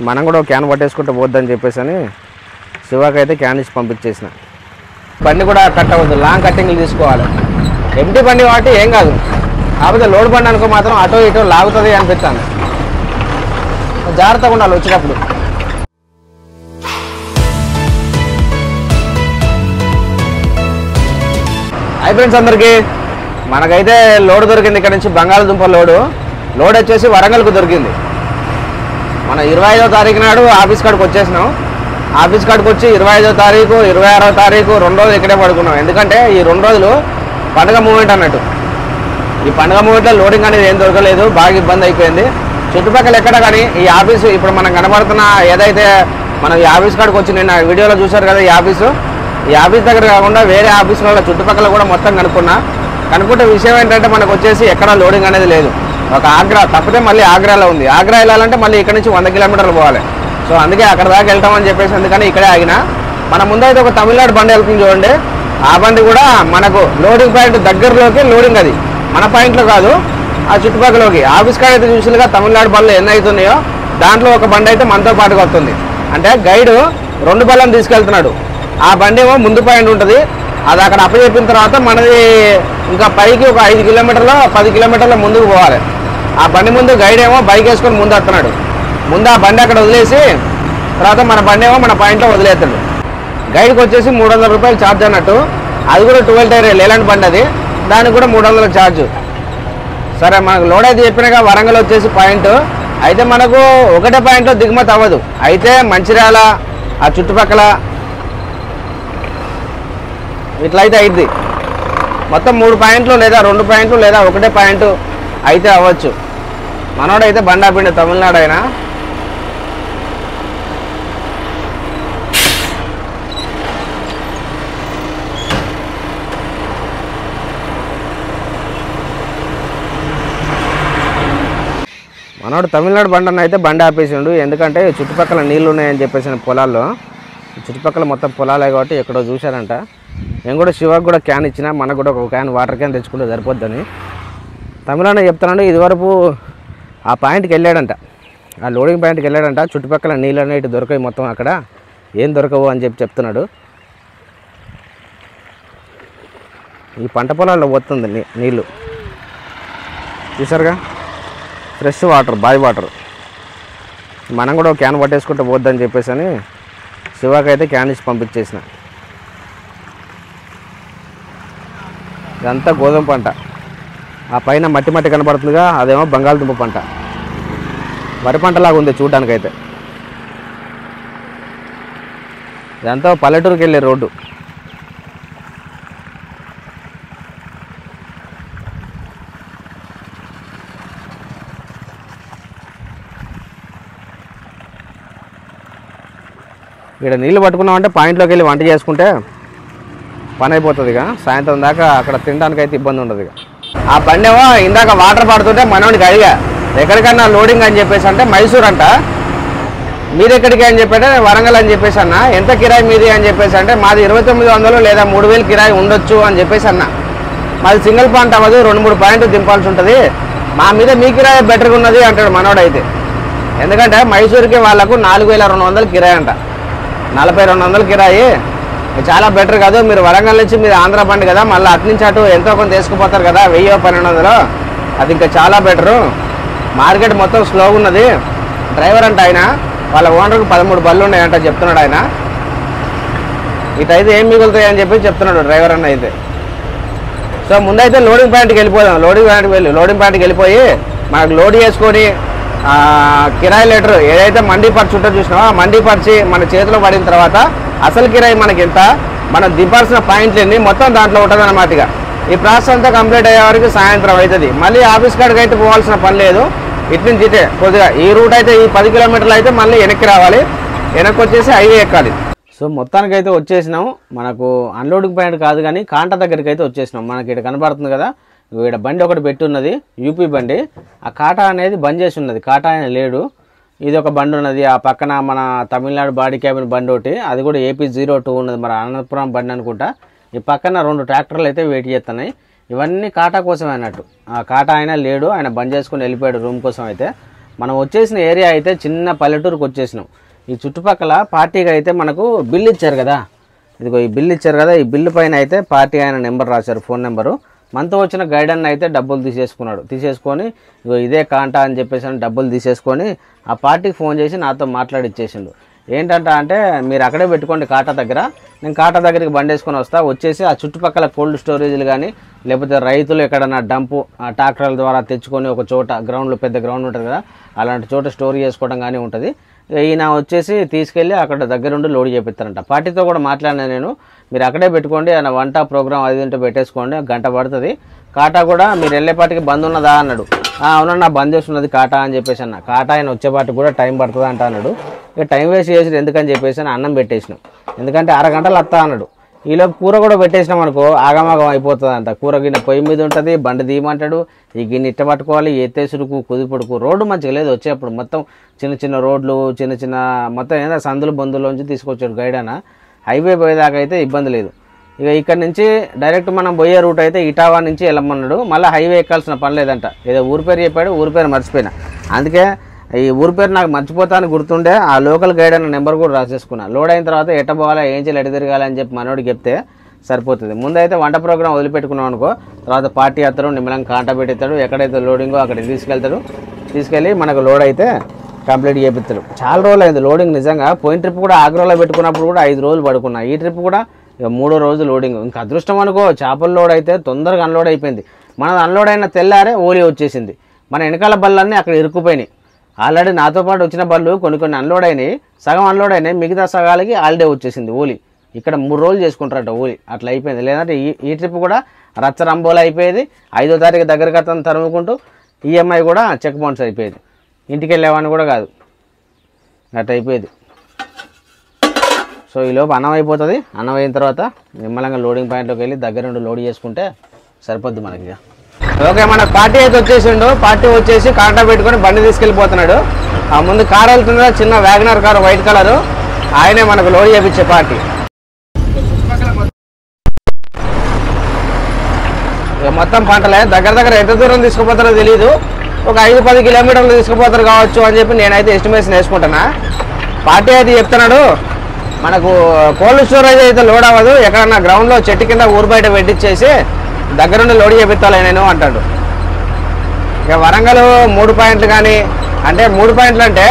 మనం కూడా ఒక క్యాన్ పట్టేసుకుంటూ పోద్దని చెప్పేసి అని శివాకి అయితే క్యాన్ ఇచ్చి పంపించేసిన. బండి కూడా కట్ అవ్వద్దు, లాంగ్ కట్టింగ్లు తీసుకోవాలి. ఎంటీ బండి కాబట్టి ఏం కాదు, కాకపోతే లోడ్ బండి అనుకో మాత్రం అటో ఇటో లాగుతుంది అనిపిస్తాను. జాగ్రత్తగా ఉండాలి వచ్చేటప్పుడు. హాయ్ ఫ్రెండ్స్ అందరికీ, మనకైతే లోడ్ దొరికింది. ఇక్కడ నుంచి బంగాళదుంప లోడ్ వచ్చేసి వరంగల్కు దొరికింది. మన 25వ తారీఖు నాడు ఆఫీస్ కాడికి వచ్చేసినాం. ఆఫీస్ కాడికి వచ్చి 25వ తారీఖు 26వ తారీఖు 2 రోజులు ఇక్కడే పడుకున్నాం. ఎందుకంటే ఈ 2 రోజులు పండుగ మూమెంట్ అన్నట్టు. ఈ పండుగ మూమెంట్లో లోడింగ్ అనేది ఏం దొరకలేదు, బాగా ఇబ్బంది అయిపోయింది. చుట్టుపక్కల ఎక్కడ కానీ ఈ ఆఫీసు ఇప్పుడు మనం కనబడుతున్న ఏదైతే మనం ఈ ఆఫీస్ కాడికి వచ్చి నిన్న వీడియోలో చూశారు కదా, ఈ ఆఫీస్ దగ్గర కాకుండా వేరే ఆఫీసుల చుట్టుపక్కల కూడా మొత్తం కనుక్కుంటే విషయం ఏంటంటే మనకు వచ్చేసి ఎక్కడ లోడింగ్ అనేది లేదు. ఒక ఆగ్రా తప్పితే మళ్ళీ ఆగ్రాలో ఉంది. ఆగ్రా వెళ్ళాలంటే మళ్ళీ ఇక్కడ నుంచి 100 కిలోమీటర్లు పోవాలి. సో అందుకే అక్కడ దాకా వెళ్తామని చెప్పేసి అందుకని ఇక్కడే ఆగిన. మన ముందైతే ఒక తమిళనాడు బండి వెళ్తుంది చూడండి. ఆ బండి కూడా మనకు లోడింగ్ పాయింట్ దగ్గరలోకి లోడింగ్, అది మన పాయింట్లో కాదు, ఆ చుట్టుపక్కలకి. ఆఫీస్ కాడ అయితే చూసినగా తమిళనాడు బండ్లు ఎన్ని అవుతున్నాయో దాంట్లో ఒక బండి అయితే మనతో పాటుగా వస్తుంది. అంటే గైడు 2 బళ్ళని తీసుకెళ్తున్నాడు. ఆ బండి ఏమో ముందు పాయింట్ ఉంటుంది, అది అక్కడ అప్పచెప్పిన తర్వాత మనది ఇంకా పైకి ఒక 5 కిలోమీటర్లు 10 కిలోమీటర్ల ముందుకు పోవాలి. ఆ బండి ముందు గైడ్ ఏమో బైక్ వేసుకొని ముందు వస్తున్నాడు. ముందు ఆ బండి అక్కడ వదిలేసి తర్వాత మన బండి ఏమో మన పాయింట్లో వదిలేస్తాడు. గైడ్కి వచ్చేసి 300 రూపాయలు ఛార్జ్ అన్నట్టు. అది కూడా 12 టైర్ లేలాంటి బండి, అది దానికి కూడా 300 ఛార్జ్. సరే, మనకు లోడ్ అయితే చెప్పినాక వరంగల్ వచ్చేసి పాయింట్ అయితే మనకు ఒకటే పాయింట్లో దిగుమతి అవ్వదు. అయితే మంచిర్యాల ఆ చుట్టుపక్కల ఇట్లయితే అయింది. మొత్తం 3 పాయింట్లు లేదా 2 పాయింట్లు లేదా ఒకటే పాయింట్ అయితే అవ్వచ్చు. మనోడైతే బండి ఆపిండి, తమిళనాడు అయినా. మనోడు తమిళనాడు బండి అన్న అయితే బండి ఆపేసిండు. ఎందుకంటే చుట్టుపక్కల నీళ్ళు ఉన్నాయని చెప్పేసి పొలాల్లో, చుట్టుపక్కల మొత్తం పొలాలే కాబట్టి ఎక్కడో చూశారంట. నేను కూడా శివాకి కూడా క్యాన్ ఇచ్చిన, మనకు కూడా ఒక క్యాన్ వాటర్ క్యాన్ తెచ్చుకుంటే సరిపోద్దని. తమిళనాడు చెప్తున్నాడు, ఇదివరకు ఆ పాయింట్కి వెళ్ళాడంట, ఆ లోడింగ్ పాయింట్కి వెళ్ళాడంట. చుట్టుపక్కల నీళ్ళు అనేవి దొరకాయి, మొత్తం అక్కడ ఏం దొరకవు అని చెప్తున్నాడు. ఈ పంట పొలాల్లో పోతుంది నీళ్ళు, చూసారుగా, ఫ్రెష్ వాటర్, బాయ్ వాటర్. మనం కూడా ఒక క్యాన్ పట్టేసుకుంటే పోద్దని చెప్పేసి అని శివాకి అయితే క్యాన్ ఇచ్చి పంపించేసిన. ఇదంతా గోధుమ పంట, ఆ పైన మట్టి కనబడుతుందిగా, అదేమో బంగాళదుంప పంట. వరి పంటలాగా ఉంది చూడడానికైతే. ఇదంతా పల్లెటూరుకి వెళ్ళే రోడ్డు. ఇక్కడ నీళ్ళు పట్టుకున్నామంటే పాయింట్లోకి వెళ్ళి వంట చేసుకుంటే పని అయిపోతుంది. ఇక సాయంత్రం దాకా అక్కడ తినడానికి అయితే ఇబ్బంది ఉండదు. ఇక ఆ బండి ఏమో ఇందాక వాటర్ పడుతుంటే మనోడికి అడిగా ఎక్కడికన్నా లోడింగ్ అని చెప్పేసి అంటే మైసూర్ అంట. మీరు ఎక్కడికి అని చెప్పంటే వరంగల్ అని చెప్పేసి అన్న. ఎంత కిరాయి మీది అని చెప్పేసి అంటే మాది 2900 లేదా 3000 కిరాయి ఉండొచ్చు అని చెప్పేసి అన్న. మాది సింగిల్ పాయింట్ అవ్వదు, 2-3 పాయింట్లు దింపాల్సి ఉంటుంది, మా మీద మీ కిరాయి బెటర్గా ఉన్నది అంటాడు మనోడైతే. ఎందుకంటే మైసూర్కి వాళ్ళకు 4200 కిరాయి అంట, 4200 కిరాయి చాలా బెటర్ కాదు. మీరు వరంగల్ నుంచి మీరు ఆంధ్ర బండి కదా, మళ్ళీ అటు నుంచి అటు ఎంతో కొంత తీసుకుపోతారు కదా, 1000-1200, అది ఇంకా చాలా బెటరు. మార్కెట్ మొత్తం స్లోగా ఉన్నది. డ్రైవర్ అంటే ఆయన వాళ్ళ ఓనర్కి 13 బళ్ళు ఉన్నాయంట చెప్తున్నాడు ఆయన. ఇటైతే ఏం మిగులుతాయి అని చెప్పి చెప్తున్నాడు డ్రైవర్ అన్న అయితే. సో ముందైతే లోడింగ్ పాయింట్కి వెళ్ళిపోదాం. లోడింగ్ పాయింట్కి వెళ్ళిపోయి మనకు లోడ్ చేసుకొని కిరాయి లెటర్ ఏదైతే మండీ పర్చి ఉంటుందో చూసినామో ఆ మండీ పర్చి మన చేతిలో పడిన తర్వాత అసలు కిరాయి మనకి ఎంత, మనం దింపాల్సిన పాయింట్లు ఎన్ని, మొత్తం దాంట్లో ఉంటుంది అన్నమాట. ఇక ఈ ప్రాసెస్ అంతా కంప్లీట్ అయ్యే వరకు సాయంత్రం అవుతుంది. మళ్ళీ ఆఫీస్ కాడికి అయితే పోవాల్సిన పని లేదు. ఇటు నుంచి ఇటే కొద్దిగా ఈ రూట్ అయితే ఈ 10 కిలోమీటర్లు అయితే మళ్ళీ వెనక్కి రావాలి, వెనక్కి వచ్చేసి హైవే ఎక్కాలి. సో మొత్తానికి అయితే వచ్చేసినాం. మనకు అన్లోడింగ్ పాయింట్ కాదు కానీ కాంట దగ్గరికి అయితే వచ్చేసినాం. మనకి ఇక్కడ కనబడుతుంది కదా, ఇక్కడ బండి ఒకటి పెట్టి ఉన్నది, యూపీ బండి. ఆ కాటా అనేది బంద్ చేసి ఉన్నది, కాటా ఆయన లేడు. ఇది ఒక బండి ఉన్నది, ఆ పక్కన మన తమిళనాడు బాడీ క్యాబిన్ బండి ఒకటి, అది కూడా AP02 ఉన్నది, మన అనంతపురం బండి అనుకుంటా. ఈ పక్కన 2 ట్రాక్టర్లు అయితే వెయిట్ చేస్తున్నాయి. ఇవన్నీ కాటా కోసం అన్నట్టు. ఆ కాటా ఆయన లేడు, ఆయన బంద్ చేసుకుని వెళ్ళిపోయాడు రూమ్ కోసం. అయితే మనం వచ్చేసిన ఏరియా అయితే చిన్న పల్లెటూరుకు వచ్చేసినాం. ఈ చుట్టుపక్కల పార్టీకి అయితే మనకు బిల్లు ఇచ్చారు కదా, ఇదిగో ఈ బిల్లు ఇచ్చారు కదా, ఈ బిల్లు పైన అయితే పార్టీ ఆయన నెంబర్ రాశారు, ఫోన్ నెంబరు. మనతో వచ్చిన గైడ్ అన్న అయితే డబ్బులు తీసేసుకొని ఇగో ఇదే కాంటా అని చెప్పేసి అని డబ్బులు తీసేసుకొని ఆ పార్టీకి ఫోన్ చేసి నాతో మాట్లాడిచ్చేసిండు. ఏంటంటే మీరు అక్కడే పెట్టుకోండి కాటా దగ్గర, నేను కాటా దగ్గరికి బండి వేసుకొని వచ్చేసి ఆ చుట్టుపక్కల కోల్డ్ స్టోరేజ్లు కానీ లేకపోతే రైతులు ఎక్కడన్నా డంపు ట్రాక్టర్ల ద్వారా తెచ్చుకొని ఒక చోట గ్రౌండ్లో పెద్ద గ్రౌండ్ ఉంటుంది కదా, అలాంటి చోట స్టోర్ చేసుకోవడం కానీ ఉంటుంది. ఈయన వచ్చేసి తీసుకెళ్ళి అక్కడ దగ్గరుండి లోడ్ చేపిస్తారంట. పార్టీతో కూడా మాట్లాడినా నేను, మీరు అక్కడే పెట్టుకోండి, ఆయన వంట ప్రోగ్రామ్ అది ఉంటే పెట్టేసుకోండి, గంట పడుతుంది. కాటా కూడా మీరు వెళ్ళేపాటికి బంద్ ఉన్నదా అన్నాడు. అవునన్నా బంద్ చేసి ఉన్నది కాటా అని చెప్పేసి అన్న. కాటా ఆయన వచ్చేపాటికి కూడా టైం పడుతుంది అంట అన్నాడు. ఇక టైం వేస్ట్ చేసి ఎందుకని చెప్పేసి అన్నం పెట్టేసినాం, ఎందుకంటే 6 గంటలు వస్తా అన్నాడు. ఈలోపు కూర కూడా పెట్టేసినాం అనుకో ఆగమాగం అయిపోతుంది అంట. కూర గిన్నె పొయ్యి మీద ఉంటుంది, బండి తీయమంటాడు, ఈ గిన్నె ఇట్ట పట్టుకోవాలి, ఎత్తేసుడుకు కుదిపడుకు. రోడ్డు మంచిగా లేదు వచ్చేప్పుడు, మొత్తం చిన్న రోడ్లు చిన్న మొత్తం ఏదో సందులు బంధువులోంచి తీసుకొచ్చాడు గైడ్ అన్న. హైవే పోయేదాకా అయితే ఇబ్బంది లేదు. ఇక ఇక్కడ నుంచి డైరెక్ట్ మనం పోయే రూట్ అయితే ఇటావా నుంచి వెళ్ళమన్నాడు. మళ్ళీ హైవే ఎక్కాల్సిన పని లేదంట. ఏదో ఊరి పేరు చెప్పాడు, ఊరి పేరు మర్చిపోయినా. అందుకే ఈ ఊరి పేరు నాకు మర్చిపోతాను గుర్తుండే ఆ లోకల్ గైడ్ అన్న నెంబర్ కూడా రాసేసుకున్నా. లోడ్ అయిన తర్వాత ఎట్ట పోవాలా, ఏం చేయాలి, ఎట తిరగాలి అని చెప్పి మనోడికి చెప్తే సరిపోతుంది. ముందైతే వంట ప్రోగ్రామ్ వదిలిపెట్టుకున్నాం అనుకో, తర్వాత పార్టీ అత్తరు నిమ్మలంగా కాంటా పెట్టిస్తాడు, ఎక్కడైతే లోడింగో అక్కడికి తీసుకెళ్ళి మనకు లోడ్ అయితే కంప్లీట్ చేపిస్తాడు. చాలా రోజులు అయింది లోడింగ్ నిజంగా. పోయిన ట్రిప్ కూడా ఆగ్రాలో పెట్టుకున్నప్పుడు కూడా 5 రోజులు పడుకున్నా. ఈ ట్రిప్ కూడా 3వ రోజు లోడింగ్. ఇంకా అదృష్టం అనుకో, చేపల లోడ్ అయితే తొందరగా అన్లోడ్ అయిపోయింది. మనది అన్లోడ్ అయిన తెల్లారే ఓలీ వచ్చేసింది. మన వెనకాల బళ్ళన్నీ అక్కడ ఇరుక్కుపోయినాయి. ఆల్రెడీ నాతో పాటు వచ్చిన బళ్ళు కొన్ని అన్లోడ్ అయినాయి, సగం అన్లోడ్ అయినాయి, మిగతా సగాలకి హాలిడే వచ్చేసింది ఓలీ. ఇక్కడ 3 రోజులు చేసుకుంటారట ఓలీ, అట్లా అయిపోయింది. లేదంటే ఈ ట్రిప్ కూడా రచ్చరంబోలు అయిపోయేది. 5వ తారీఖు దగ్గరికి అతను తరుముకుంటూ ఈఎంఐ కూడా చెక్ బౌన్స్ అయిపోయేది. ఇంటికి వెళ్ళేవాడిని కూడా కాదు, అట్లా అయిపోయేది. సో ఈలోపు అన్నం అయిపోతుంది. అన్నం అయిన తర్వాత నిమ్మలంగా లోడింగ్ పాయింట్లోకి వెళ్ళి దగ్గర నుండి లోడ్ చేసుకుంటే సరిపోద్ది మనకి. ఇక ఓకే, మన పార్టీ అయితే వచ్చేసిండు. పార్టీ వచ్చేసి కాంటా పెట్టుకొని బండి తీసుకెళ్ళిపోతున్నాడు. ఆ ముందు కార్ వెళ్తుందా, చిన్న వ్యాగనర్ కారు వైట్ కలరు, ఆయనే మనకు లోడ్ చేయించే పార్టీ. మొత్తం పంటలే దగ్గర ఎంత దూరం తీసుకుపోతారో తెలియదు. ఒక 5-10 కిలోమీటర్లు తీసుకుపోతారు కావచ్చు అని చెప్పి నేనైతే ఎస్టిమేషన్ వేసుకుంటున్నా. పార్టీ అయితే చెప్తున్నాడు మనకు కోల్డ్ స్టోరేజ్ అయితే లోడ్ అవ్వదు, ఎక్కడన్నా గ్రౌండ్లో చెట్టు కింద ఊరు బయట పెట్టించేసి దగ్గరుండి లోడ్ చేపిస్తాలే నేను అంటాడు. ఇక వరంగల్ 3 పాయింట్లు కానీ, అంటే 3 పాయింట్లు అంటే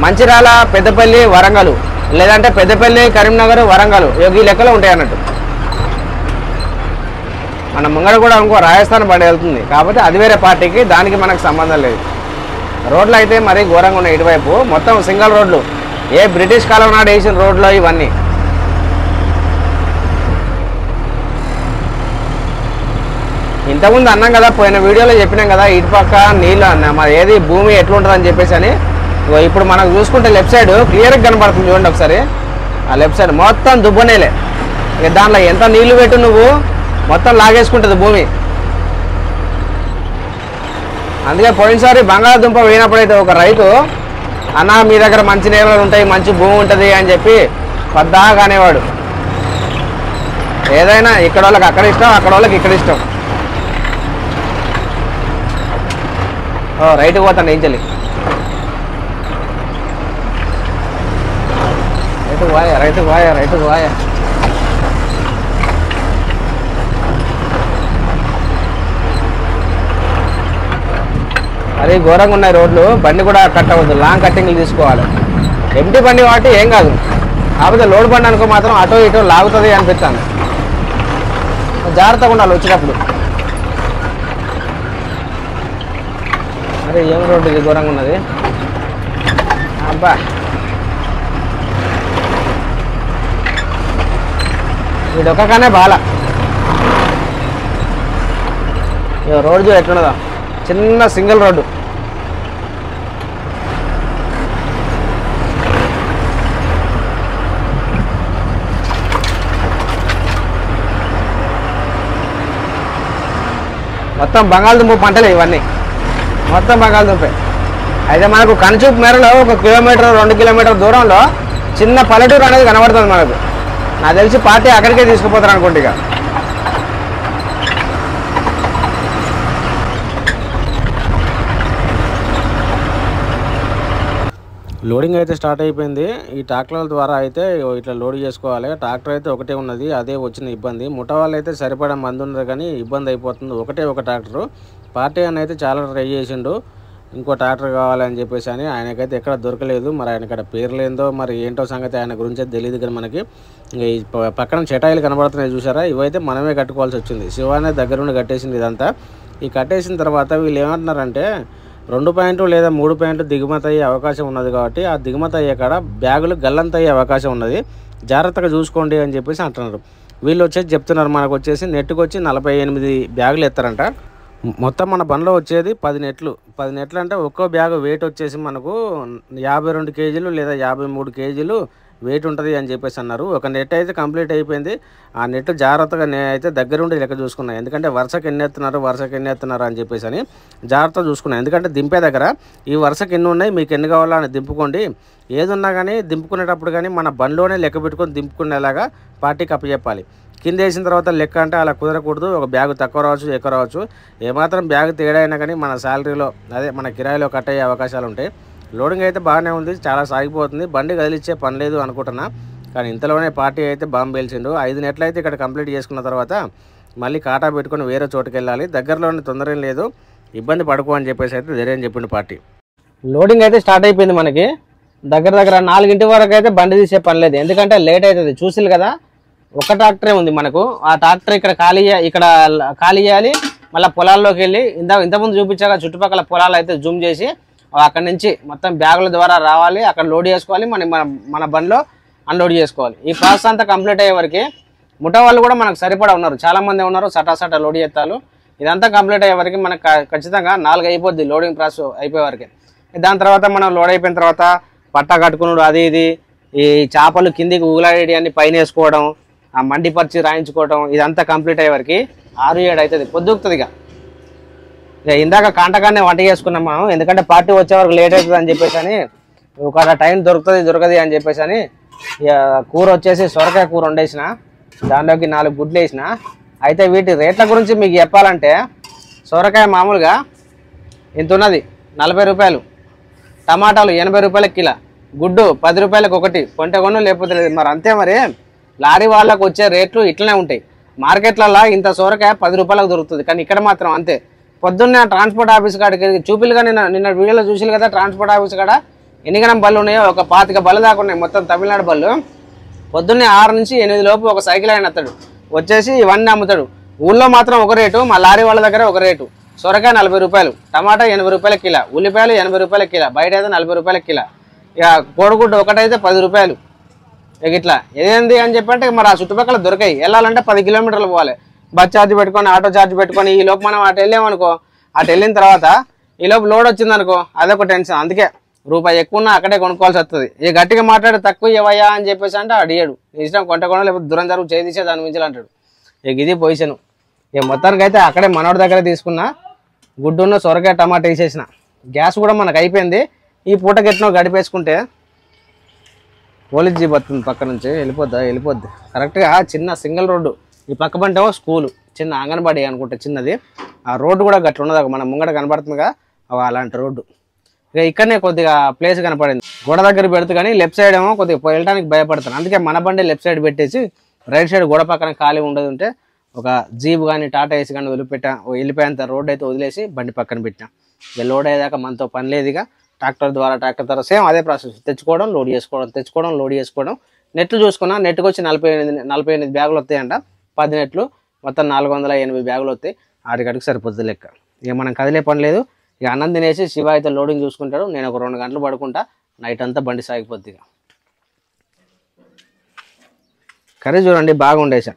మంచిర్యాల, పెద్దపల్లి, వరంగల్, లేదంటే పెద్దపల్లి, కరీంనగర్, వరంగల్, ఈ లెక్కలో ఉంటాయి అన్నట్టు. మన ముంగడ కూడా ఇంకో రాజస్థాన్ బండి వెళ్తుంది కాబట్టి అది వేరే పార్టీకి, దానికి మనకు సంబంధం లేదు. రోడ్లు అయితే మరీ ఘోరంగా ఉన్నాయి. ఇటువైపు మొత్తం సింగిల్ రోడ్లు, ఏ బ్రిటిష్ కాలం నాడు వేసిన రోడ్లు ఇవన్నీ. ఇంతకుముందు అన్నాం కదా, పోయిన వీడియోలో చెప్పినాం కదా, ఇటు పక్క నీళ్ళు మరి ఏది భూమి ఎట్లుంటుందని చెప్పేసి అని. ఇప్పుడు మనకు చూసుకుంటే లెఫ్ట్ సైడ్ క్లియర్గా కనబడుతుంది చూడండి ఒకసారి. ఆ లెఫ్ట్ సైడ్ మొత్తం దుబ్బనేలే. ఇక దాంట్లో ఎంత నీళ్లు పెట్టు నువ్వు మొత్తం లాగేసుకుంటుంది భూమి. అందుకే పోయినసారి బంగాళాదుంప పోయినప్పుడైతే ఒక రైతు అన్న మీ దగ్గర మంచి నేలలు ఉంటాయి, మంచి భూమి ఉంటుంది అని చెప్పి పద్దాగా అనేవాడు. ఏదైనా ఇక్కడ వాళ్ళకి అక్కడ ఇష్టం, అక్కడ వాళ్ళకి ఇక్కడ ఇష్టం. రైట్కి పోతాను ఏం చెల్లి, రైతుకు వాయా. అది ఘోరంగా ఉన్నాయి రోడ్లు, బండి కూడా కట్ అవ్వద్దు, లాంగ్ కట్టింగ్లు తీసుకోవాలి. ఎంటీ బండి కాబట్టి ఏం కాదు, కాకపోతే లోడ్ బండి అనుకో మాత్రం అటో ఇటో లాగుతుంది అనిపిస్తాను. జాగ్రత్తగా ఉండాలి వచ్చినప్పుడు. అరే ఏం రోడ్డు ఇది ఘోరంగా ఉన్నది అబ్బా. వీడొక్కనే బాగా రోడ్డు చూడ ఎట్లున్నదా, చిన్న సింగిల్ రోడ్డు. మొత్తం బంగాళదుంప పంటలే ఇవన్నీ, మొత్తం బంగాళదుంపే. అయితే మనకు కనుచూపు మేరలో 1 కిలోమీటర్ 2 కిలోమీటర్ దూరంలో చిన్న పల్లెటూరు అనేది కనబడుతుంది మనకు. నాకు తెలిసి పార్టీ అక్కడికే తీసుకుపోతారు అనుకోండి. ఇక లోడింగ్ అయితే స్టార్ట్ అయిపోయింది. ఈ ట్రాక్టర్ల ద్వారా అయితే ఇట్లా లోడ్ చేసుకోవాలి. ట్రాక్టర్ అయితే ఒకటే ఉన్నది, అదే వచ్చిన ఇబ్బంది. ముఠా వాళ్ళు అయితే సరిపడా మంది ఉన్నారు కానీ ఇబ్బంది అయిపోతుంది. ఒక ట్రాక్టరు. పార్టీ అని అయితే చాలా ట్రై చేసిండు ఇంకో ట్రాక్టర్ కావాలని చెప్పేసి అని. ఆయనకైతే ఎక్కడ దొరకలేదు. మరి ఆయన ఇక్కడ పేర్లు ఏందో మరి ఏంటో సంగతి ఆయన గురించి అయితే తెలియదు. కానీ మనకి ఈ పక్కన చటాయిలు కనబడుతున్నాయి చూసారా, ఇవైతే మనమే కట్టుకోవాల్సి వచ్చింది. శివానే దగ్గరుండి కట్టేసింది ఇదంతా. ఈ కట్టేసిన తర్వాత వీళ్ళు ఏమంటున్నారంటే 2 పాయింట్లు లేదా 3 పాయింట్లు దిగుమతి అయ్యే అవకాశం ఉన్నది కాబట్టి ఆ దిగుమతి అయ్యే కాడ బ్యాగులు గల్లంత అయ్యే అవకాశం ఉన్నది, జాగ్రత్తగా చూసుకోండి అని చెప్పేసి అంటున్నారు. వీళ్ళు వచ్చేసి చెప్తున్నారు మనకు వచ్చేసి నెట్టుకు వచ్చి 48 బ్యాగులు ఎత్తారంట. మొత్తం మన బండ్లో వచ్చేది 10 నెట్లు. 10 నెట్లు అంటే ఒక్కో బ్యాగ్ వెయిట్ వచ్చేసి మనకు 52 కేజీలు లేదా 53 కేజీలు వెయిట్ ఉంటుంది అని చెప్పేసి అన్నారు. ఒక నెట్ అయితే కంప్లీట్ అయిపోయింది. ఆ నెట్ జాగ్రత్తగా నేనైతే దగ్గరుండి లెక్క చూసుకున్నాను. ఎందుకంటే వరుసకి ఎన్ని ఎత్తున్నారు అని చెప్పేసి అని జాగ్రత్తగా చూసుకున్నాను. ఎందుకంటే దింపే దగ్గర ఈ వరుసకి ఎన్ని ఉన్నాయి, మీకు ఎన్ని కావాలో అని దింపుకోండి. ఏదున్నా కానీ దింపుకునేటప్పుడు కానీ మన బండ్లోనే లెక్క పెట్టుకొని దింపుకునేలాగా పార్టీకి అప్పచెప్పాలి. కింద వేసిన తర్వాత లెక్క అంటే అలా కుదరకూడదు. ఒక బ్యాగ్ తక్కువ రావచ్చు, ఎక్కువ రావచ్చు. ఏమాత్రం బ్యాగ్ తేడా అయినా కానీ మన శాలరీలో అదే మన కిరాయిలో కట్ అయ్యే అవకాశాలు ఉంటాయి. లోడింగ్ అయితే బాగానే ఉంది, చాలా సాగిపోతుంది. బండి కదిలిచ్చే పని లేదు అనుకుంటున్నా. కానీ ఇంతలోనే పార్టీ అయితే బాంబు పేల్చిండు. 5 నెట్లు అయితే ఇక్కడ కంప్లీట్ చేసుకున్న తర్వాత మళ్ళీ కాటా పెట్టుకొని వేరే చోటుకి వెళ్ళాలి. దగ్గరలోనే తొందర ఏం లేదు, ఇబ్బంది పడుకో అని చెప్పేసి అయితే ధైర్యం చెప్పిండు పార్టీ. లోడింగ్ అయితే స్టార్ట్ అయిపోయింది. మనకి దగ్గర 4 వరకు అయితే బండి తీసే పని లేదు, ఎందుకంటే లేట్ అవుతుంది. చూసిలు కదా, ఒక ట్రాక్టరే ఉంది మనకు. ఆ ట్రాక్టర్ ఇక్కడ ఖాళీ చేయాలి. మళ్ళీ పొలాల్లోకి వెళ్ళి ఇంతకుముందు చూపించాక చుట్టుపక్కల పొలాలు అయితే జూమ్ చేసి అక్కడ నుంచి మొత్తం బ్యాగుల ద్వారా రావాలి, అక్కడ లోడ్ చేసుకోవాలి, మన బండిలో అన్లోడ్ చేసుకోవాలి. ఈ ప్రాసెస్ అంతా కంప్లీట్ అయ్యే వరకు ముఠా వాళ్ళు కూడా మనకు సరిపడా ఉన్నారు, చాలామంది ఉన్నారు. సటా లోడ్ చేస్తారు. ఇదంతా కంప్లీట్ అయ్యే వరకు మనకు ఖచ్చితంగా 4 అయిపోద్ది లోడింగ్ ప్రాసెస్ అయిపోయే వరకు. దాని తర్వాత మనం లోడ్ అయిపోయిన తర్వాత పట్టా కట్టుకున్నాడు, అది ఇది ఈ చేపలు కిందికి ఊగులాడేటి అన్ని పైన వేసుకోవడం, ఆ మండి పరిచి రాయించుకోవడం, ఇదంతా కంప్లీట్ అయ్యే వరకు 6-7 అవుతుంది, పొద్దుకుతుంది. ఇక ఇందాక కాంటకాన్నే వంట చేసుకున్నాం మనం, ఎందుకంటే పార్టీ వచ్చే వరకు లేట్ అవుతుంది అని చెప్పేసి అని, ఒక టైం దొరకదు అని చెప్పేసి అని. ఇక కూర వచ్చేసి సొరకాయ కూర వండేసిన, దానిలోకి 4 గుడ్లు వేసిన. అయితే వీటి రేట్ల గురించి మీకు చెప్పాలంటే సొరకాయ మామూలుగా ఇంత ఉన్నది 40 రూపాయలు, టమాటాలు 80 రూపాయల కిలో, గుడ్డు 10 రూపాయలకు ఒకటి, కొంటే కొను లేకపోతే లేదు. మరి అంతే, మరి లారీ వాళ్ళకు వచ్చే రేట్లు ఇట్లనే ఉంటాయి. మార్కెట్లలో ఇంత సొరకాయ 10 రూపాయలకు దొరుకుతుంది, కానీ ఇక్కడ మాత్రం అంతే. పొద్దున్నే ట్రాన్స్పోర్ట్ ఆఫీస్ కాడికి చూపిలుగా నిన్న వీడియోలో చూసిలు కదా, ట్రాన్స్పోర్ట్ ఆఫీస్ కాడ ఎన్ని గణం బళ్ళు ఉన్నాయో, ఒక 25 బళ్ళు దాకా ఉన్నాయి మొత్తం తమిళనాడు బళ్ళు. పొద్దున్నే 6 నుంచి 8 లోపు ఒక సైకిల్ ఆయన వస్తాడు, వచ్చేసి ఇవన్నీ అమ్ముతాడు. ఊళ్ళో మాత్రం ఒక రేటు, మా లారీ వాళ్ళ దగ్గర ఒక రేటు. సొరకాయ 40 రూపాయలు, టమాటా 80 రూపాయల కిలో, ఉల్లిపాయలు 80 రూపాయల కిలో, బయట అయితే 40 రూపాయల కిలో. ఇక కోడిగుడ్డు ఒకటైతే 10 రూపాయలు. ఇక ఇట్లా ఏదేంది అని చెప్పంటే మరి ఆ చుట్టుపక్కల దొరకాయి. వెళ్ళాలంటే 10 కిలోమీటర్లు పోవాలి, బస్ ఛార్జ్ పెట్టుకొని, ఆటో ఛార్జ్ పెట్టుకొని. ఈ లోపు మనం అటు వెళ్ళామనుకో, అటు వెళ్ళిన తర్వాత ఈ లోపు లోడ్ వచ్చిందనుకో, అదొక టెన్షన్. అందుకే రూపాయి ఎక్కువ ఉన్నా అక్కడే కొనుక్కోవాల్సి వస్తుంది. ఇక గట్టిగా మాట్లాడి తక్కువ ఇవ్వయా అని చెప్పేసి అంటే అడిగాడు, ఇష్టం కొంట లేకపోతే దూరం జరుగు చేసే దాని మించి అంటాడు. ఇక ఇది పొజిషన్. ఇక మొత్తానికి అయితే అక్కడే మనోడి దగ్గర తీసుకున్నా, గుడ్డున్న సొరకాయ టమాటా వేసేసిన. గ్యాస్ కూడా మనకు అయిపోయింది. ఈ పూటకి ఎట్నో గడిపేసుకుంటే పోలీస్ జీప్ వస్తుంది పక్క నుంచి, వెళ్ళిపోద్ది కరెక్ట్గా. చిన్న సింగిల్ రోడ్డు, ఈ పక్క బంటేమో స్కూలు, చిన్న అంగన్వాడీ అనుకుంటే చిన్నది. ఆ రోడ్డు కూడా గట్ల ఉన్నది, మన ముంగట కనపడుతుందిగా అలాంటి రోడ్డు. ఇక ఇక్కడనే కొద్దిగా ప్లేస్ కనపడింది, గోడ దగ్గర పెడుతూ. కానీ లెఫ్ట్ సైడ్ ఏమో కొద్దిగా వెళ్ళడానికి భయపడతాను, అందుకే మన బండి లెఫ్ట్ సైడ్ పెట్టేసి రైట్ సైడ్ గోడ పక్కన ఖాళీ ఉండదు ఉంటే ఒక జీప్ కానీ టాటా ఏసీ కానీ వెళ్ళిపోయేంత రోడ్డు అయితే వదిలేసి బండి పక్కన పెట్టినా. ఇక లోడ్ అయ్యేదాకా మనతో పని లేదు. ఇక ట్రాక్టర్ ద్వారా సేమ్ అదే ప్రాసెస్, తెచ్చుకోవడం లోడ్ చేసుకోవడం. నెట్లు చూసుకున్నా, నెట్కి వచ్చి 48 బ్యాగులు వస్తాయంట. 10 నెట్లు మొత్తం 480 బ్యాగులు వస్తాయి. 6 గంటలకు సరిపోతుంది లెక్క. ఇక మనం కదిలే పని లేదు. ఇక అన్నం తినేసి శివ అయితే లోడింగ్ చూసుకుంటాడు, నేను ఒక 2 గంటలు పడుకుంటా. నైట్ అంతా బండి సాగిపోద్ది. ఇక కర్రీ చూడండి బాగా ఉండేసా.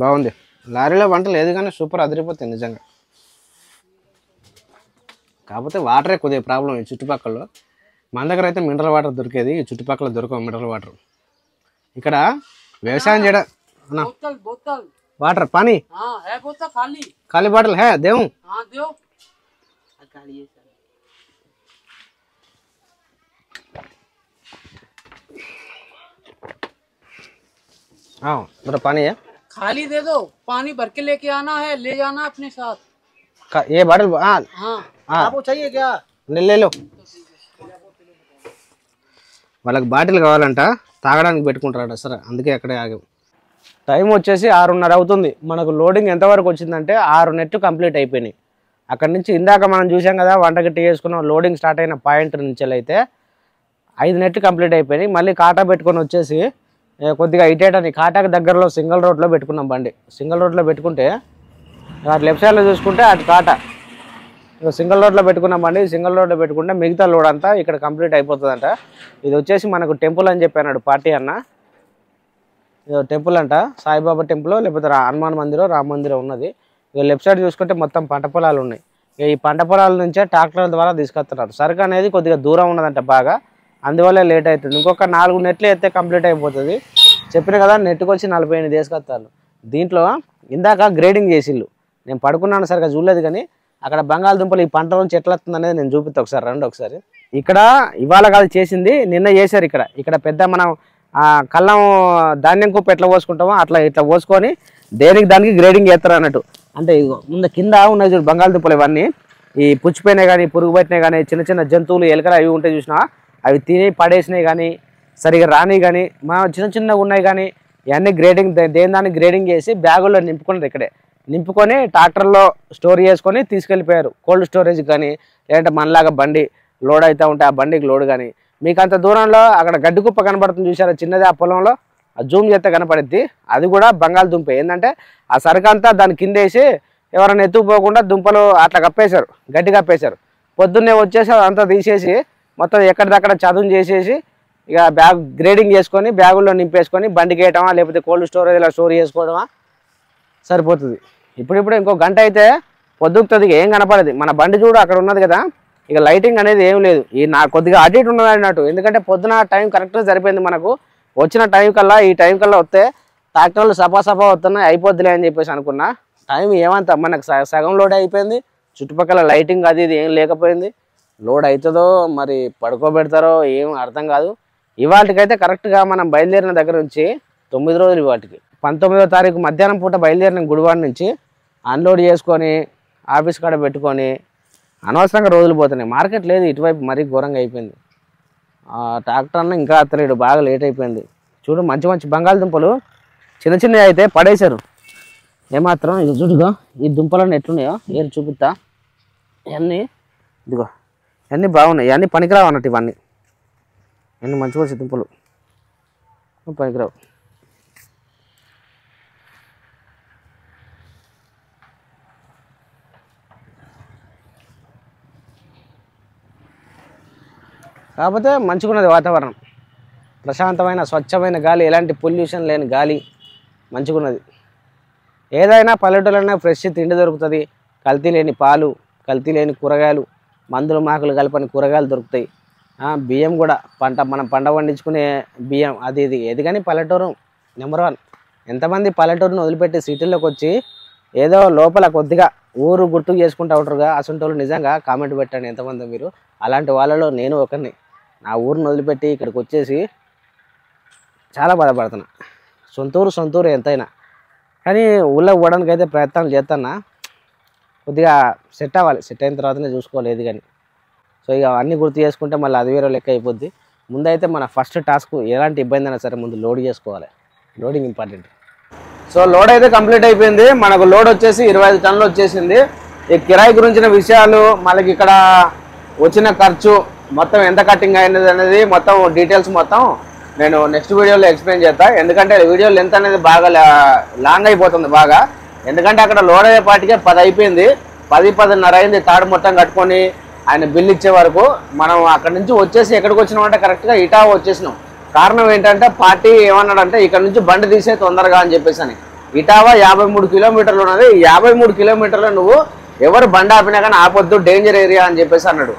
బాగుంది. లారీలో వంట లేదు కానీ సూపర్ అదిరిపోతుంది నిజంగా. కాకపోతే వాటరే కొద్దిగా ప్రాబ్లం ఈ చుట్టుపక్కల. మన దగ్గర అయితే మినరల్ వాటర్ దొరికేది, ఈ చుట్టుపక్కల దొరకవు మినరల్ వాటర్. ఇక్కడ వ్యవసాయం చేయడం वाटर पानी हाँ है बोतल खाली खाली बॉटल है देऊं हाँ दो हाँ मेरा पानी है खाली दे दो, पानी भर के लेके आना है, ले जाना अपने साथ। ये बॉटल हाँ हाँ आपको चाहिए क्या ले लो వాళ్ళకి బాటిల్ కావాలంట తాగడానికి పెట్టుకుంటారట సరే అందుకే అక్కడే ఆగాం టైం వచ్చేసి 6:30 అవుతుంది మనకు లోడింగ్ ఎంతవరకు వచ్చిందంటే 6 నెట్లు కంప్లీట్ అయిపోయినాయి అక్కడ నుంచి ఇందాక మనం చూసాం కదా వంటగట్టి చేసుకున్నాం లోడింగ్ స్టార్ట్ అయిన పాయింట్ నుంచి అయితే 5 నెట్లు కంప్లీట్ అయిపోయినాయి మళ్ళీ కాటా పెట్టుకొని వచ్చేసి కొద్దిగా ఇటేటని కాటాకి దగ్గరలో సింగిల్ రోడ్లో పెట్టుకున్నాం బండి సింగిల్ రోడ్లో పెట్టుకుంటే అటు లెఫ్ట్ సైడ్లో చూసుకుంటే అటు కాటా సింగిల్ రోడ్లో పెట్టుకున్నామండి సింగిల్ రోడ్లో పెట్టుకుంటే మిగతా లోడ్ అంతా ఇక్కడ కంప్లీట్ అయిపోతుందంట ఇది వచ్చేసి మనకు టెంపుల్ అని చెప్పాడు పార్టీ అన్న ఇది టెంపుల్ అంట సాయిబాబా టెంపుల్ లేకపోతే హనుమాన్ మందిరం రామ మందిరం ఉన్నది ఇక లెఫ్ట్ సైడ్ చూసుకుంటే మొత్తం పంట పొలాలు ఉన్నాయి ఇక ఈ పంట పొలాల నుంచే ట్రాక్టర్ల ద్వారా తీసుకొస్తున్నారు సరుకు అనేది కొద్దిగా దూరం ఉన్నదంట బాగా అందువల్ల లేట్ అవుతుంది ఇంకొక 4 నెట్లు అయితే కంప్లీట్ అయిపోతుంది చెప్పిన కదా నెట్కి వచ్చి 48 తీసుకొస్తారు దీంట్లో ఇందాక గ్రేడింగ్ చేసిళ్ళు నేను పడుకున్నాను సరిగా చూడలేదు కానీ అక్కడ బంగాళదుంపలు ఈ పంట నుంచి ఎట్లా వస్తుంది అనేది నేను చూపిస్తా ఒకసారి రండి ఒకసారి ఇక్కడ ఇవాళ కాదు చేసింది నిన్న చేశారు ఇక్కడ పెద్ద మనం కళ్ళం ధాన్యం కుప్ప ఎట్లా పోసుకుంటామో అట్లా ఇట్లా పోసుకొని దానికి గ్రేడింగ్ చేస్తారు అన్నట్టు అంటే ముందు కింద ఉన్నాయి చూడు బంగాళదుంపలు ఇవన్నీ ఈ పుచ్చిపోయినాయి కానీ పురుగు పట్టినాయి కానీ చిన్న చిన్న జంతువులు ఎలుకలు అవి ఉంటాయి చూసినా అవి తిని పడేసినాయి కానీ సరిగా రాని కానీ మనం చిన్నగా ఉన్నాయి కానీ ఇవన్నీ గ్రేడింగ్ దానికి గ్రేడింగ్ చేసి బ్యాగుల్లో నింపుకున్నారు ఇక్కడే నింపుకొని ట్రాక్టర్లో స్టోర్ చేసుకొని తీసుకెళ్ళిపోయారు కోల్డ్ స్టోరేజ్ కానీ లేదంటే మనలాగా బండి లోడ్ అవుతూ ఉంటే ఆ బండికి లోడ్ కానీ మీకు అంత దూరంలో అక్కడ గడ్డి కుప్ప కనబడుతుంది చూసారా చిన్నది ఆ పొలంలో ఆ జూమ్ చేస్తే కనపడుద్ది అది కూడా బంగాళదుంప ఏంటంటే ఆ సరుకు అంతా దాని కిందేసి ఎవరైనా ఎత్తుకుపోకుండా దుంపలు అట్లా కప్పేశారు గడ్డి కప్పేశారు పొద్దున్నే వచ్చేసి అంతా తీసేసి మొత్తం ఎక్కడిదక్కడ చదువు చేసేసి ఇక బ్యాగ్ గ్రేడింగ్ చేసుకొని బ్యాగుల్లో నింపేసుకొని బండికి వేయటమా లేకపోతే కోల్డ్ స్టోరేజ్లో స్టోర్ చేసుకోవడమా సరిపోతుంది ఇప్పుడు ఇంకో గంట అయితే పొద్దుకుతుంది ఏం కనపడదు మన బండి చూడు అక్కడ ఉన్నది కదా ఇక లైటింగ్ అనేది ఏం లేదు ఈ నా కొద్దిగా అటు ఇటు ఉన్నది అన్నట్టు ఎందుకంటే పొద్దున టైం కరెక్ట్గా సరిపోయింది మనకు వచ్చిన టైం కల్లా ఈ టైం కల్లా వస్తే ట్రాక్టర్లు సఫా వస్తున్నాయి అయిపోద్దిలే అని చెప్పేసి అనుకున్నా టైం ఏమంతా మనకు సగం లోడ్ అయిపోయింది చుట్టుపక్కల లైటింగ్ అది ఇది ఏం లేకపోయింది లోడ్ అవుతుందో మరి పడుకోబెడతారో ఏం అర్థం కాదు ఇవాటికైతే కరెక్ట్గా మనం బయలుదేరిన దగ్గర నుంచి 9 రోజులు ఇవాటికి 19వ తారీఖు మధ్యాహ్నం పూట బయలుదేరిన గుడివాడ నుంచి అన్లోడ్ చేసుకొని ఆఫీస్ కాడ పెట్టుకొని అనవసరంగా రోజులు పోతున్నాయి మార్కెట్ లేదు ఇటువైపు మరీ ఘోరంగా అయిపోయింది ట్రాక్టర్ అన్న ఇంకా అత్తలేడు బాగా లేట్ అయిపోయింది చూడు మంచి బంగాళదుంపలు చిన్నవి అయితే పడేశారు ఏమాత్రం ఇది చూడుగా ఈ దుంపలన్నీ ఎట్లున్నాయో ఏం చూపిస్తా ఇవన్నీ ఇదిగో ఇవన్నీ బాగున్నాయి ఇవన్నీ పనికిరావు అన్నట్టు ఇవన్నీ మంచి దుంపలు పనికిరావు కాకపోతే మంచిగున్నది వాతావరణం ప్రశాంతమైన స్వచ్ఛమైన గాలి ఎలాంటి పొల్యూషన్ లేని గాలి మంచిగున్నది ఏదైనా పల్లెటూళ్ళైనా ఫ్రెష్ తిండి దొరుకుతుంది కల్తీ లేని పాలు కల్తీ లేని కూరగాయలు మందులు మాకులు కలపని కూరగాయలు దొరుకుతాయి బియ్యం కూడా మనం పంట పండించుకునే బియ్యం అది ఇది ఏది కానీ పల్లెటూరు నెంబర్ 1 ఎంతమంది పల్లెటూరుని వదిలిపెట్టి సిటీల్లోకి వచ్చి ఏదో లోపల కొద్దిగా ఊరు గుర్తుకు చేసుకుంటూ ఉంటారుగా అసంటోళ్ళు నిజంగా కామెంట్ పెట్టండి ఎంతమంది మీరు అలాంటి వాళ్ళలో నేను ఒకరిని నా ఊరిని వదిలిపెట్టి ఇక్కడికి వచ్చేసి చాలా బాధపడుతున్నా సొంతూరు ఎంతైనా కానీ ఊళ్ళో పోవడానికి అయితే ప్రయత్నాలు చేస్తున్నా కొద్దిగా సెట్ అవ్వాలి సెట్ అయిన తర్వాతనే చూసుకోవాలి ఏది కానీ సో ఇక అన్నీ గుర్తు చేసుకుంటే మళ్ళీ అది వేరే లెక్క అయిపోద్ది ముందైతే మన ఫస్ట్ టాస్క్ ఎలాంటి ఇబ్బంది అయినా సరే ముందు లోడ్ చేసుకోవాలి లోడింగ్ ఇంపార్టెంట్ సో లోడ్ అయితే కంప్లీట్ అయిపోయింది మనకు లోడ్ వచ్చేసి 25 టన్నులు వచ్చేసింది ఈ కిరాయి గురించిన విషయాలు మనకి ఇక్కడ వచ్చిన ఖర్చు మొత్తం ఎంత కటింగ్ అయినది అనేది మొత్తం డీటెయిల్స్ మొత్తం నేను నెక్స్ట్ వీడియోలో ఎక్స్ప్లెయిన్ చేస్తాను ఎందుకంటే వీడియో లెంత్ అనేది బాగా లాంగ్ అయిపోతుంది బాగా ఎందుకంటే అక్కడ లోడ్ అయ్యేపాటికే 10 అయిపోయింది 10:30 అయింది తాడు మొత్తం కట్టుకొని ఆయన బిల్ ఇచ్చే వరకు మనం అక్కడ నుంచి వచ్చేసి ఎక్కడికి వచ్చినామంటే కరెక్ట్గా ఇటావా వచ్చేసినాం కారణం ఏంటంటే పార్టీ ఏమన్నాడంటే ఇక్కడ నుంచి బండి తీసే తొందరగా అని చెప్పేసి అని ఇటావా 53 కిలోమీటర్లు ఉన్నది 53 కిలోమీటర్లు నువ్వు ఎవరు బండి ఆపినా కానీ ఆపొద్దు డేంజర్ ఏరియా అని చెప్పేసి అన్నాడు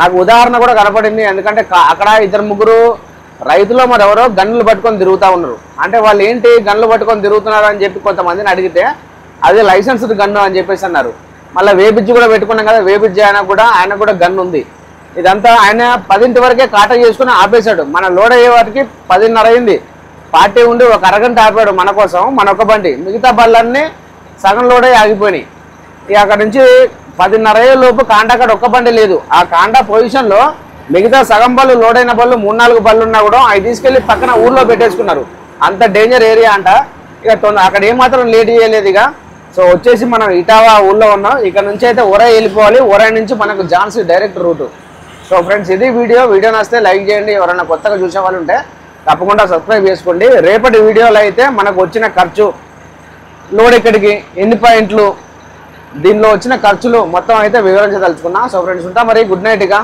నాకు ఉదాహరణ కూడా కనపడింది ఎందుకంటే అక్కడ 2-3 రైతులు మరి ఎవరో గన్నులు పట్టుకొని తిరుగుతూ ఉన్నారు అంటే వాళ్ళు ఏంటి గన్నులు పట్టుకొని తిరుగుతున్నారు అని చెప్పి కొంతమందిని అడిగితే అది లైసెన్స్డ్ గన్ను అని చెప్పేసి అన్నారు మళ్ళీ వేబిజ్జి కూడా పెట్టుకున్నాం కదా వేబిజ్జి ఆయన కూడా గన్ను ఉంది ఇదంతా ఆయన 10 వరకే కాటా చేసుకుని ఆపేశాడు మన లోడ్ అయ్యే వాటికి 10:30 అయింది పార్టీ ఉండి ఒక అరగంట ఆపాడు మన కోసం, మన ఒక్క బండి. మిగతా బళ్ళన్నీ సగం లోడే ఆగిపోయినాయి. ఇక అక్కడ నుంచి 10:30 లోపు కాండా అక్కడ ఒక్క బండి లేదు. ఆ కాండా పొజిషన్లో మిగతా సగం బళ్ళు లోడైన బళ్ళు 3-4 బళ్ళు ఉన్నా కూడా అవి తీసుకెళ్లి పక్కన ఊర్లో పెట్టేసుకున్నారు. అంత డేంజర్ ఏరియా అంట. ఇక అక్కడ ఏమాత్రం లేట్ చేయలేదు. ఇక సో వచ్చేసి మనం ఇటావా ఊళ్ళో ఉన్నాం. ఇక్కడ నుంచి అయితే ఒరాయ్ వెళ్ళిపోవాలి. ఒరాయ్ నుంచి మనకు Jhansi direct route. So friends, ఇది వీడియో నచ్చితే లైక్ చేయండి. ఎవరైనా కొత్తగా చూసే వాళ్ళు ఉంటే తప్పకుండా సబ్స్క్రైబ్ చేసుకోండి. రేపటి వీడియోలో అయితే మనకు వచ్చిన ఖర్చు, లోడ్ ఎక్కడికి, ఎన్ని పాయింట్లు, దీనిలో వచ్చిన ఖర్చులు మొత్తం అయితే వివరించదలుచుకున్నా. సో ఫ్రెండ్స్, ఉంటా మరి. Good night. ఇక